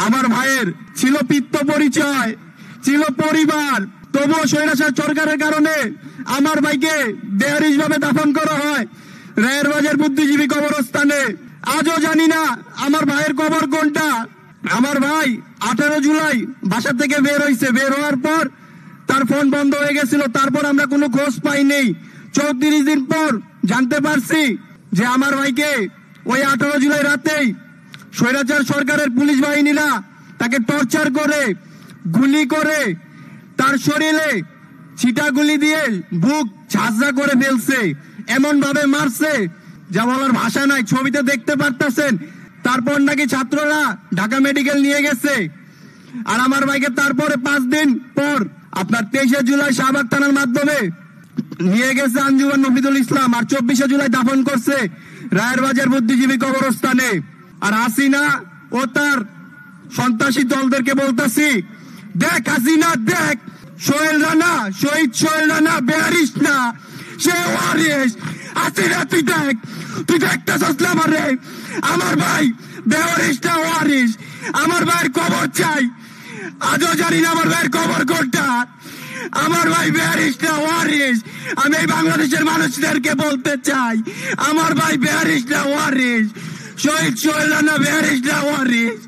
আমার ভাইয়ের ছিল পিত্ত পরিচয়, ছিল পরিবার, তবুও স্বৈরাচার সরকারের কারণে আমার ভাইকে বেআইনি ভাবে দাফন করা হয় রায়ের বাজার বুদ্ধিজীবী কবরস্থানে। আজও জানি না আমার ভাইয়ের কবর কোনটা। আমার ভাই 18 জুলাই বাসা থেকে বের হয়েছে, বের হওয়ার পর তার ফোন বন্ধ হয়ে গেছিল। তারপর আমরা কোনো খোঁজ পাই নেই। 34 দিন পর জানতে পারছি যে আমার ভাইকে ওই 18 জুলাই রাতেই স্বৈরাচার সরকারের পুলিশ বাহিনীরা তাকে টর্চার করে, গুলি করে, তার শরীরে ছিটা গুলি দিয়ে বুক ঝাঁঝরা করে ফেলছে, এমন ভাবে মারছে যা বলার ভাষা নাই। ছবিতে দেখতে পারতেছেন। তারপর নাকি ছাত্ররা ঢাকা মেডিকেল নিয়ে গেছে। আর আমার ভাইকে তারপরে 5 দিন পর আপনার 23 জুলাই শাহবাগ থানার মাধ্যমে নিয়ে গেছে আঞ্জুমান নফিদুল ইসলাম, আর 24 জুলাই দাফন করছে রায়ের বাজার বুদ্ধিজীবী কবরস্থানে। আর হাসিনা ও তার সন্ত্রাসী দলদেরকে বলতেছি, দেখ হাসিনা, দেখ সোহেল রানা, শহীদ সোহেল রানা বেয়ারিস না, সে ওয়ারিস। হাসিনা তুই দেখ, তুই দেখতেছিস না আমারে? আমার ভাই বেয়ারিস না, ওয়ারিস। আমার ভাইয়ের কবর চাই। আজও জানি না আমার ভাইয়ের কবর কোনটা। আমার ভাই বেয়ারিস না, ওয়ারিস। আমি এই বাংলাদেশের মানুষদেরকে বলতে চাই, আমার ভাই বেয়ারিস না, ওয়ারিস। শহীদ সোহেল রানা বেয়ারিস না, ওয়ারিস।